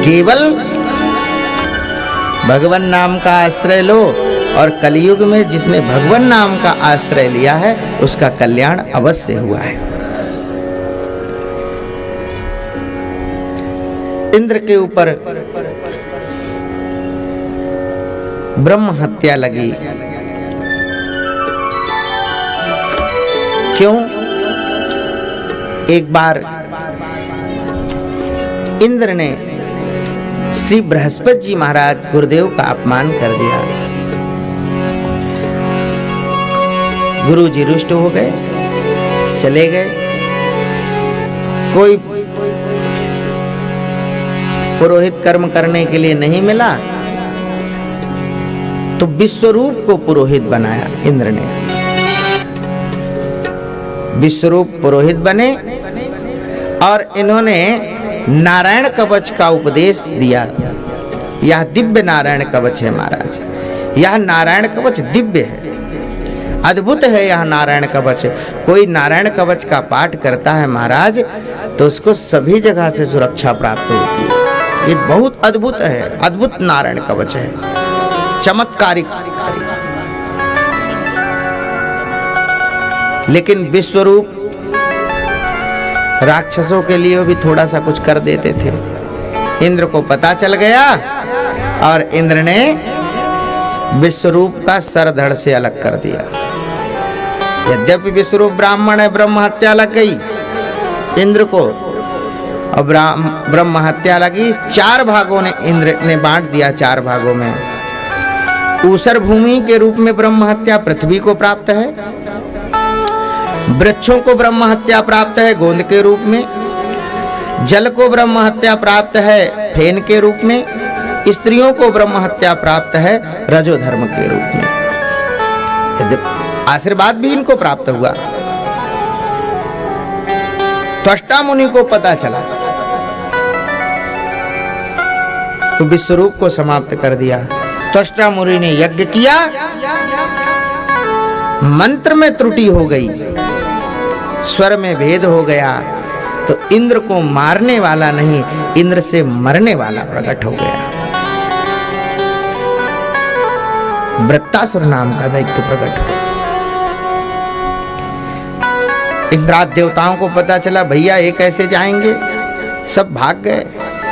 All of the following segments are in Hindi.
केवल भगवान नाम का आश्रय लो, और कलयुग में जिसने भगवान नाम का आश्रय लिया है उसका कल्याण अवश्य हुआ है। इंद्र के ऊपर ब्रह्म हत्या लगी। क्यों? एक बार इंद्र ने श्री बृहस्पति जी महाराज गुरुदेव का अपमान कर दिया। गुरु जी रुष्ट हो गए, चले गए। कोई पुरोहित कर्म करने के लिए नहीं मिला, तो विश्वरूप को पुरोहित बनाया इंद्र ने। विश्वरूप पुरोहित बने और इन्होंने नारायण कवच का उपदेश दिया। यह दिव्य नारायण कवच है महाराज। यह नारायण कवच दिव्य है, अद्भुत है। यह नारायण कवच, कोई नारायण कवच का पाठ करता है महाराज तो उसको सभी जगह से सुरक्षा प्राप्त होती है। ये बहुत अद्भुत है, अद्भुत नारायण कवच है, चमत्कारिक। लेकिन विश्वरूप राक्षसों के लिए भी थोड़ा सा कुछ कर देते थे। इंद्र को पता चल गया और इंद्र ने विश्वरूप का सर धड़ से अलग कर दिया। यद्यपि विश्वरूप ब्राह्मण है, ब्रह्म हत्या लग गई इंद्र को, और ब्रह्म हत्या लगी। 4 भागों ने इंद्र ने बांट दिया, 4 भागों में। ऊसर भूमि के रूप में ब्रह्म हत्या पृथ्वी को प्राप्त है, वृक्षों को ब्रह्म हत्या प्राप्त है गोंद के रूप में, जल को ब्रह्म हत्या प्राप्त है फेन के रूप में, स्त्रियों को ब्रह्म हत्या प्राप्त है रजोधर्म के रूप में। आशीर्वाद भी इनको प्राप्त हुआ। त्वष्टा मुनि को पता चला तो विश्वरूप को समाप्त कर दिया। त्वष्टा मुनि ने यज्ञ किया, मंत्र में त्रुटि हो गई, स्वर में भेद हो गया, तो इंद्र को मारने वाला नहीं, इंद्र से मरने वाला प्रकट हो गया। वृत्तासुर नाम का दैत्य प्रकट हुआ। इंद्राद देवताओं को पता चला भैया ये कैसे जाएंगे, सब भाग गए।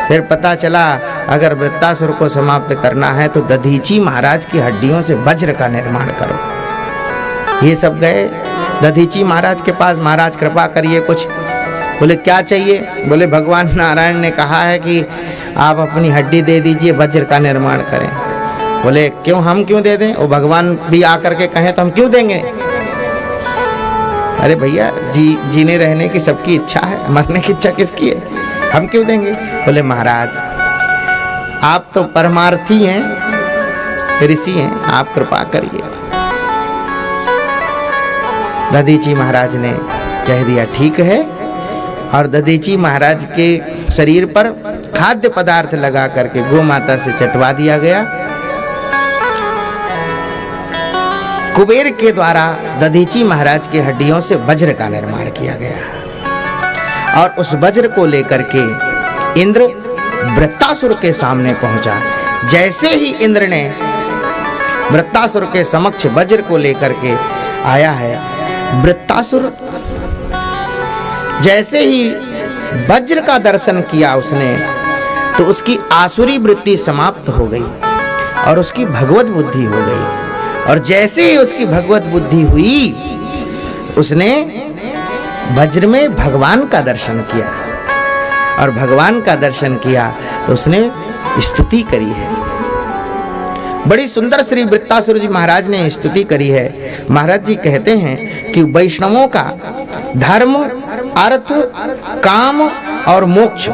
फिर पता चला अगर वृत्तासुर को समाप्त करना है तो दधीची महाराज की हड्डियों से वज्र का निर्माण करो। ये सब गए दधीची महाराज के पास, महाराज कृपा करिए कुछ। बोले क्या चाहिए? बोले भगवान नारायण ने कहा है कि आप अपनी हड्डी दे दीजिए, वज्र का निर्माण करें। बोले क्यों, हम क्यों दे दें? वो भगवान भी आकर के कहें तो हम क्यों देंगे? अरे भैया जीने रहने की सबकी इच्छा है, मरने की इच्छा किसकी है, हम क्यों देंगे? बोले महाराज आप तो परमार्थी हैं, ऋषि हैं, आप कृपा करिए। दधीची महाराज ने कह दिया ठीक है, और दधीची महाराज के शरीर पर खाद्य पदार्थ लगा करके गौ माता से चटवा दिया गया। कुबेर के द्वारा दधीची महाराज की हड्डियों से वज्र का निर्माण किया गया, और उस वज्र को लेकर के इंद्र वृत्तासुर के सामने पहुंचा। जैसे ही इंद्र ने वृत्तासुर के समक्ष वज्र को लेकर के आया है, वृत्तासुर जैसे ही वज्र का दर्शन किया उसने, तो उसकी आसुरी वृत्ति समाप्त हो गई और उसकी भगवत बुद्धि हो गई। और जैसे ही उसकी भगवत बुद्धि हुई, उसने वज्र में भगवान का दर्शन किया, और भगवान का दर्शन किया तो उसने स्तुति करी है। बड़ी सुंदर श्री वृत्तासुर जी महाराज ने स्तुति करी है। महाराज जी कहते हैं कि वैष्णवों का धर्म, अर्थ, काम और मोक्ष,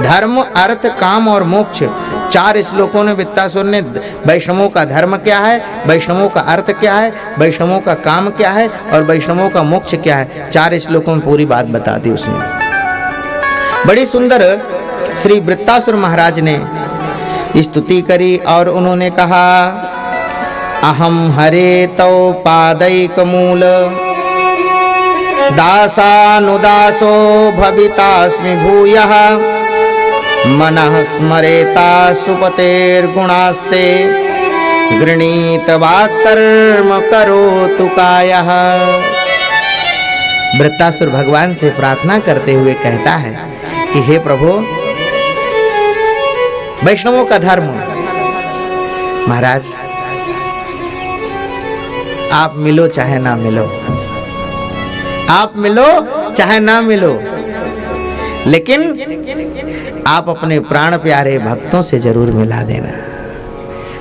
धर्म, अर्थ, काम और मोक्ष, 4 श्लोकों ने वृत्तासुर ने वैष्णवों का धर्म क्या है, वैष्णवों का अर्थ क्या है, वैष्णवों का काम क्या है और वैष्णवों का मोक्ष क्या है, 4 श्लोकों में पूरी बात बता दी उसने। बड़ी सुंदर श्री वृत्तासुर महाराज ने स्तुति करी और उन्होंने कहा अहम हरे तौ पादैक मूल दासानुदासो भवितास्मि भूयः मनः स्मरेता सुपतेर्गुणास्ते गृणीत वाक्कर्म करोतु कायः। वृत्तासुर भगवान से प्रार्थना करते हुए कहता है कि हे प्रभु, वैष्णवों का धर्म, महाराज आप मिलो चाहे ना मिलो, आप मिलो चाहे ना मिलो, लेकिन आप अपने प्राण प्यारे भक्तों से जरूर मिला देना।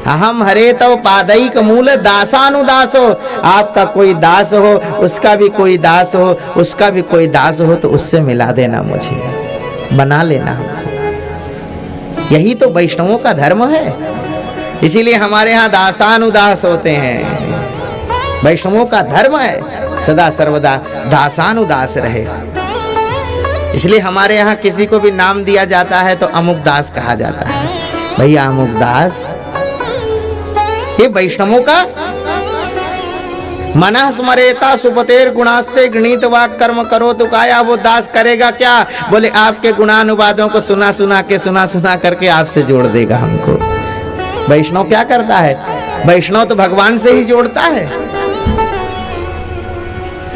अहम हरे तव पादैक मूल दासानुदासो, आपका कोई दास हो, उसका भी कोई दास हो, उसका भी कोई दास हो, तो उससे मिला देना, मुझे बना लेना। यही तो वैष्णवों का धर्म है। इसीलिए हमारे यहाँ दासानुदास होते हैं। वैष्णवों का धर्म है सदा सर्वदा दासानुदास रहे। इसलिए हमारे यहाँ किसी को भी नाम दिया जाता है तो अमुक दास कहा जाता है। भैया अमुक दास, ये वैष्णवों का मनः स्मरेता सुपतेर गुणास्ते गृणीत वाक् कर्म करो तो काया। वो दास करेगा क्या? बोले आपके गुणानुवादों को सुना सुना करके आपसे जोड़ देगा हमको। वैष्णव क्या करता है? वैष्णव तो भगवान से ही जोड़ता है।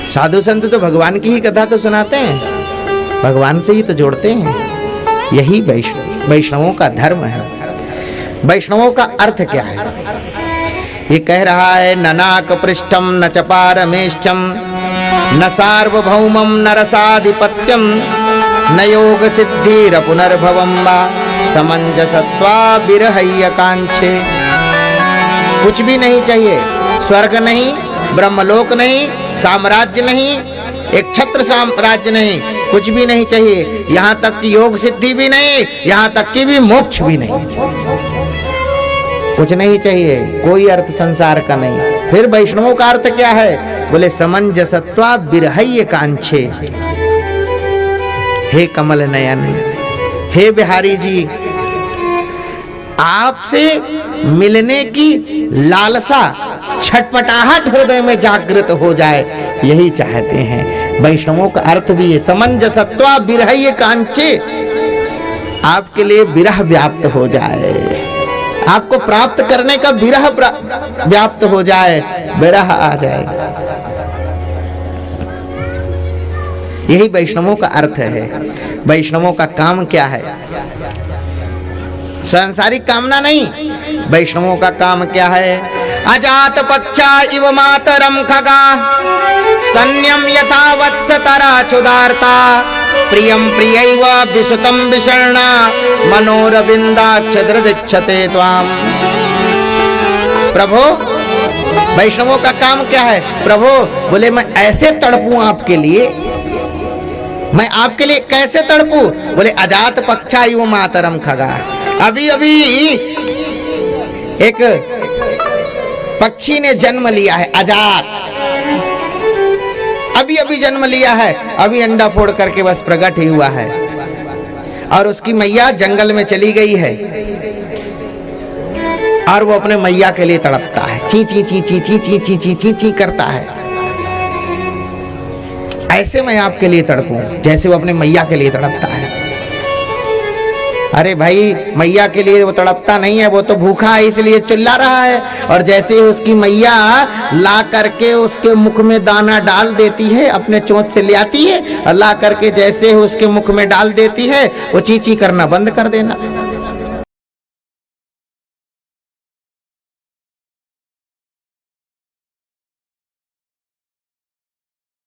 साधु संत तो भगवान की ही कथा तो सुनाते हैं, भगवान से ही तो जोड़ते हैं। यही वैष्णवों का धर्म है। वैष्णवों का अर्थ क्या है? ये कह रहा है, न नाक पृष्ठम न च पारमेष्ठम न सार्वभौमम न रसाधिपत्यम न योग सिद्धिर पुनर्भवम वा समंजसत्वा विरहय्य कांक्षे। कुछ भी नहीं चाहिए, स्वर्ग नहीं, ब्रह्मलोक नहीं, साम्राज्य नहीं, एक छत्र साम्राज्य नहीं, कुछ भी नहीं चाहिए। यहाँ तक कि योग सिद्धि भी नहीं, यहाँ तक कि भी मोक्ष भी नहीं, कुछ नहीं चाहिए। कोई अर्थ संसार का नहीं। फिर वैष्णवों का अर्थ क्या है? बोले समंजसत्वा विरहय्य कांक्षे। हे कमल नयन, हे बिहारी जी, आपसे मिलने की लालसा, छटपटाहट हृदय में जागृत हो जाए, यही चाहते हैं। वैष्णवों का अर्थ भी है समंजसत्वा विरहय्य कांक्षे। आपके लिए विरह व्याप्त हो जाए, आपको प्राप्त करने का विरह व्याप्त हो जाए, विरह आ जाए। यही वैष्णवों का अर्थ है। वैष्णवों का काम क्या है? सांसारिक कामना नहीं। वैष्णवों का काम क्या है? अजात पक्षा इव मातरम खगा स्तन्यम यथा वत्सतरा चुदार्ता प्रियम प्रियैव विसुतम विषण्णा मनोरविंदाक्षद्रदिच्छते त्वाम। प्रभु, वैष्णवों का काम क्या है? प्रभु बोले मैं ऐसे तड़पूं आपके लिए, मैं आपके लिए कैसे तड़पूं? बोले अजात पक्षा इव मातरम खगा। अभी अभी एक पक्षी ने जन्म लिया है, अजात, अभी अभी जन्म लिया है, अभी अंडा फोड़ करके बस प्रकट ही हुआ है, और उसकी मैया जंगल में चली गई है, और वो अपने मैया के लिए तड़पता है, ची ची ची ची ची ची ची ची ची ची करता है। ऐसे मैं आपके लिए तड़पूं जैसे वो अपने मैया के लिए तड़पता है। अरे भाई, मैया के लिए वो तड़पता नहीं है, वो तो भूखा है इसलिए चिल्ला रहा है। और जैसे ही उसकी मैया ला करके उसके मुख में दाना डाल देती है, अपने चोंच से ले आती है और ला करके जैसे ही उसके मुख में डाल देती है, वो चींची करना बंद कर देना।